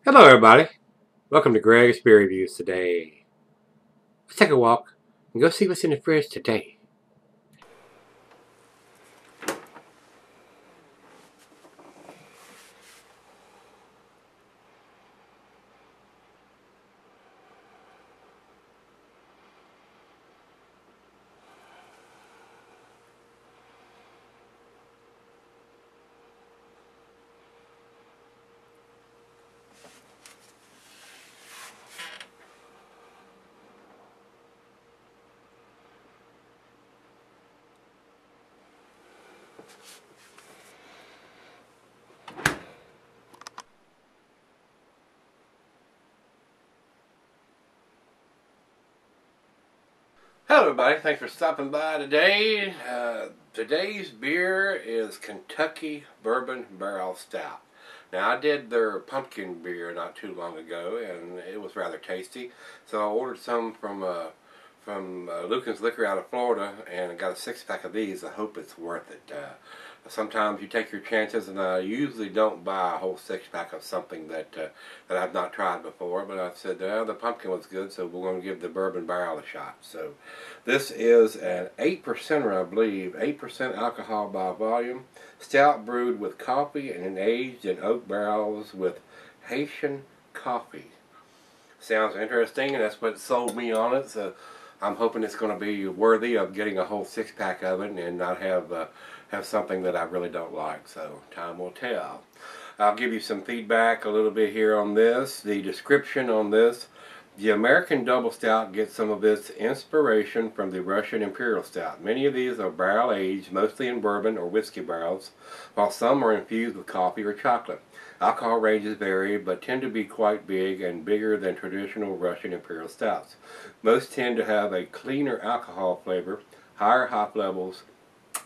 Hello everybody, welcome to Gregsbeerreviews today. Let's take a walk and go see what's in the fridge today. Hello everybody, thanks for stopping by today. Today's beer is Kentucky Bourbon Barrel Stout. Now I did their pumpkin beer not too long ago and it was rather tasty. So I ordered some from Lucan's Liquor out of Florida and I got a 6-pack of these. I hope it's worth it. Sometimes you take your chances, and I usually don't buy a whole 6-pack of something that that I've not tried before. But I said the pumpkin was good, so we're going to give the bourbon barrel a shot. So this is an 8%er, I believe, 8% alcohol by volume, stout brewed with coffee and aged in oak barrels with Haitian coffee. Sounds interesting, and that's what sold me on it. So I'm hoping it's going to be worthy of getting a whole 6-pack of it and not have something that I really don't like. So time will tell. I'll give you some feedback a little bit here on this. The description on this: the American Double Stout gets some of its inspiration from the Russian Imperial Stout. Many of these are barrel aged, mostly in bourbon or whiskey barrels, while some are infused with coffee or chocolate. Alcohol ranges vary, but tend to be quite big and bigger than traditional Russian Imperial Stouts. Most tend to have a cleaner alcohol flavor, higher hop levels,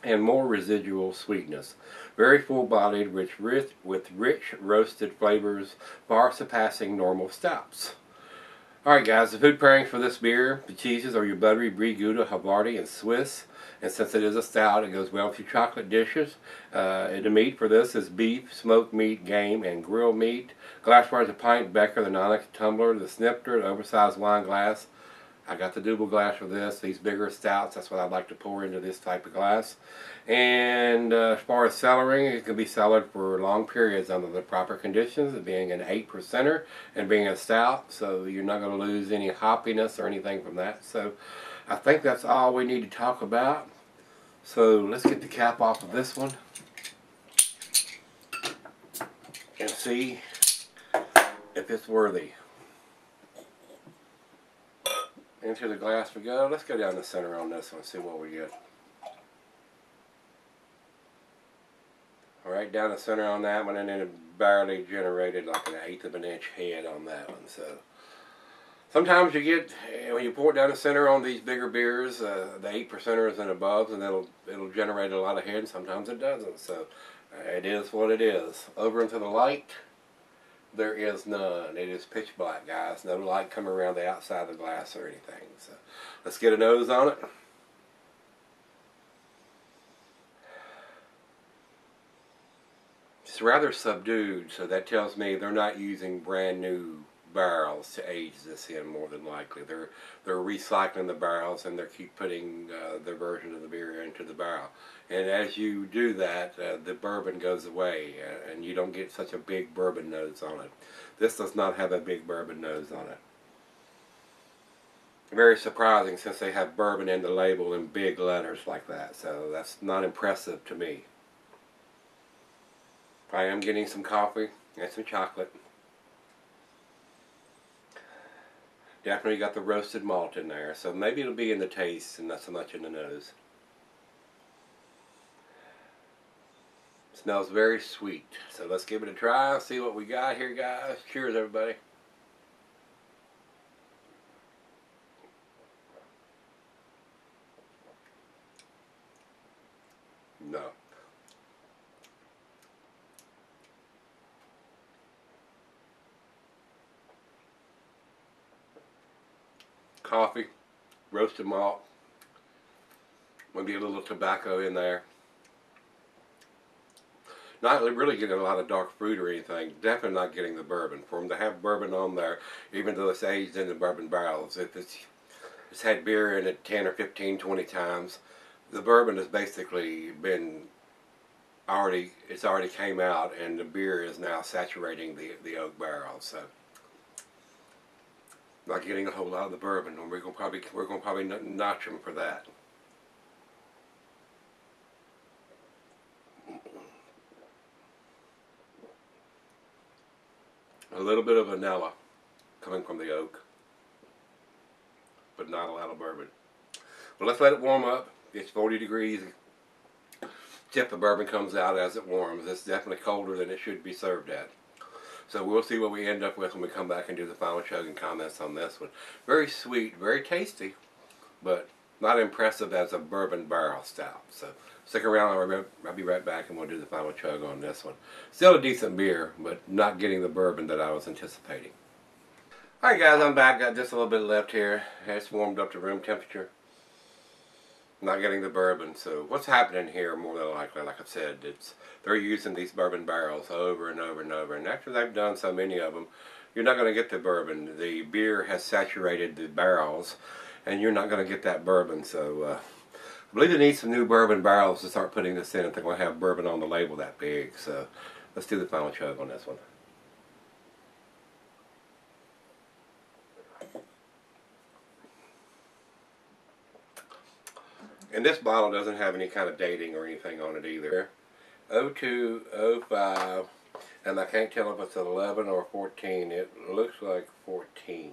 and more residual sweetness. Very full-bodied, with rich roasted flavors, far surpassing normal stouts. Alright guys, the food pairings for this beer: the cheeses are your buttery Brie, Gouda, Havarti, and Swiss. And since it is a stout, it goes well with your chocolate dishes. And the meat for this is beef, smoked meat, game, and grilled meat. Glassware is a pint, Becker, the Nonic tumbler, the snifter, the oversized wine glass. I got the double glass for this. These bigger stouts, that's what I'd like to pour into this type of glass. And as far as cellaring, it can be cellared for long periods under the proper conditions, it being an 8%er and being a stout, so you're not going to lose any hoppiness or anything from that. So I think that's all we need to talk about. So let's get the cap off of this one and see if it's worthy. Into the glass we go. Let's go down the center on this one, see what we get. Alright, down the center on that one, and then it barely generated like an 1/8 of an inch head on that one. So sometimes you get, when you pour it down the center on these bigger beers, the 8%ers and above, and it'll generate a lot of head, and sometimes it doesn't. So it is what it is. Over into the light, there is none. It is pitch black, guys. No light coming around the outside of the glass or anything. So let's get a nose on it. It's rather subdued, so that tells me they're not using brand new barrels to age this in, more than likely. They're recycling the barrels, and they keep putting their version of the beer into the barrel. And as you do that, the bourbon goes away, and you don't get such a big bourbon nose on it. This does not have a big bourbon nose on it. Very surprising, since they have bourbon in the label in big letters like that. So that's not impressive to me. I am getting some coffee and some chocolate. Definitely got the roasted malt in there, so maybe it'll be in the taste and not so much in the nose. Smells very sweet. So let's give it a try, see what we got here, guys. Cheers, everybody. No. Coffee, roasted malt, maybe a little tobacco in there. Not really getting a lot of dark fruit or anything. Definitely not getting the bourbon. For them to have bourbon on there, even though it's aged in the bourbon barrels, if it's had beer in it 10 or 15, 20 times, the bourbon has basically been it's already came out, and the beer is now saturating the oak barrel. So not getting a whole lot of the bourbon, and we're gonna probably notch them for that. A little bit of vanilla coming from the oak, but not a lot of bourbon. Well, let's let it warm up. It's 40 degrees. Tip the bourbon comes out as it warms. It's definitely colder than it should be served at. So we'll see what we end up with when we come back and do the final chug and comments on this one. Very sweet, very tasty, but not impressive as a bourbon barrel stout. So stick around, I'll be right back and we'll do the final chug on this one. Still a decent beer, but not getting the bourbon that I was anticipating. Alright guys, I'm back. Got just a little bit left here. It's warmed up to room temperature. Not getting the bourbon. So what's happening here, more than likely, like I said, they're using these bourbon barrels over and over and over. And after they've done so many of them, you're not going to get the bourbon. The beer has saturated the barrels, and you're not going to get that bourbon. So I believe they need some new bourbon barrels to start putting this in if they're going to have bourbon on the label that big. So let's do the final chug on this one. And this bottle doesn't have any kind of dating or anything on it either. 02, 05, and I can't tell if it's 11 or 14. It looks like 14.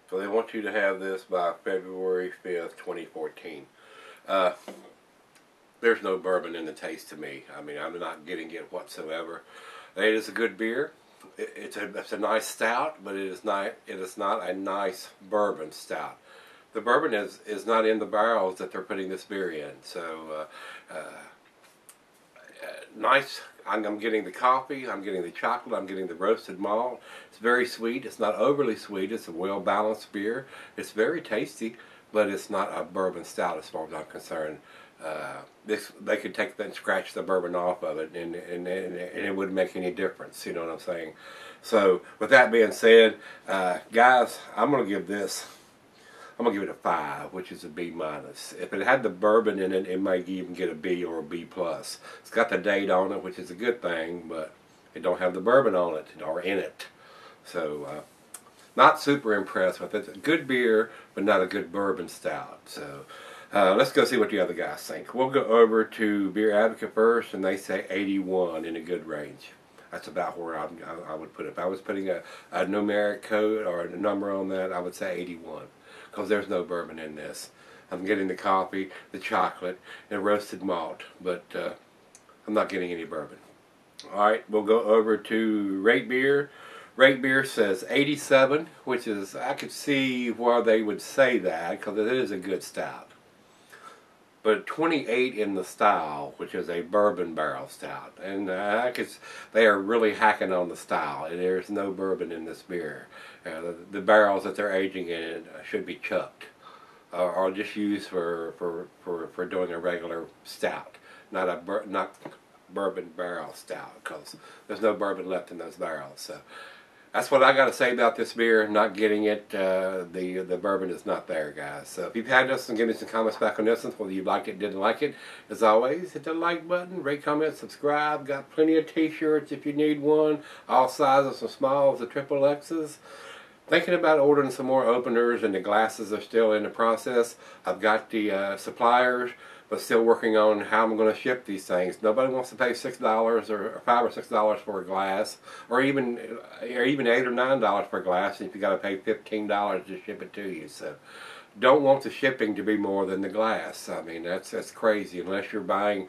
So they want you to have this by February 5th, 2014. There's no bourbon in the taste to me. I mean, I'm not getting it whatsoever. It is a good beer. It's a nice stout, but it is not a nice bourbon stout. The bourbon is not in the barrels that they're putting this beer in. So nice. I'm getting the coffee, I'm getting the chocolate, I'm getting the roasted malt. It's very sweet. It's not overly sweet. It's a well-balanced beer. It's very tasty, but it's not a bourbon stout as far as I'm concerned. They could take that and scratch the bourbon off of it, and it wouldn't make any difference. You know what I'm saying? So with that being said, guys, I'm going to give it a 5, which is a B minus. If it had the bourbon in it, it might even get a B or a B plus. It's got the date on it, which is a good thing, but it don't have the bourbon on it or in it. So not super impressed with it. It's a good beer, but not a good bourbon stout. So let's go see what the other guys think. We'll go over to Beer Advocate first, and they say 81 in a good range. That's about where I would put it. If I was putting a numeric code or a number on that, I would say 81. Because there's no bourbon in this. I'm getting the coffee, the chocolate, and roasted malt, but I'm not getting any bourbon. Alright, we'll go over to Rate Beer. Rate Beer says 87, which is, I could see why they would say that, because it is a good stout. But 28 in the style, which is a bourbon barrel stout. And they are really hacking on the style. And there's no bourbon in this beer. The barrels that they're aging in should be chucked, or just used for doing a regular stout, not bourbon barrel stout, because there's no bourbon left in those barrels. So that's what I got to say about this beer. Not getting it. The bourbon is not there, guys. So if you've had this, and give me some comments back on this one, whether you liked it, didn't like it. As always, hit the like button, rate, comment, subscribe. Got plenty of t-shirts if you need one. All sizes from smalls to triple X's. Thinking about ordering some more openers, and the glasses are still in the process. I've got the suppliers, but still working on how I'm going to ship these things. Nobody wants to pay $6 or $5 or $6 for a glass, or even $8 or $9 for a glass, and if you got to pay $15 to ship it to you. So don't want the shipping to be more than the glass. I mean, that's crazy. Unless you're buying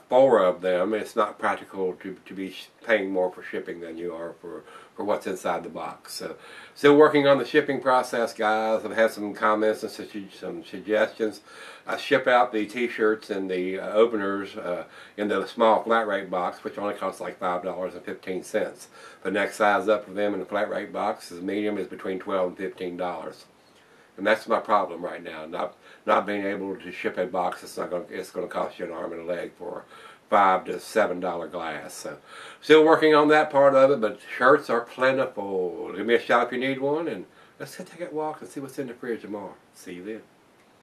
4 of them, it's not practical to be paying more for shipping than you are for what's inside the box. So still working on the shipping process, guys. I've had some comments and some suggestions. I ship out the t-shirts and the openers in the small flat rate box, which only costs like $5.15. The next size up for them in the flat rate box is medium, is between $12 and $15. And that's my problem right now. Not being able to ship a box. It's going to cost you an arm and a leg for $5 to $7 glass. So still working on that part of it, but shirts are plentiful. Give me a shout if you need one, and let's go take a walk and see what's in the fridge tomorrow. See you then.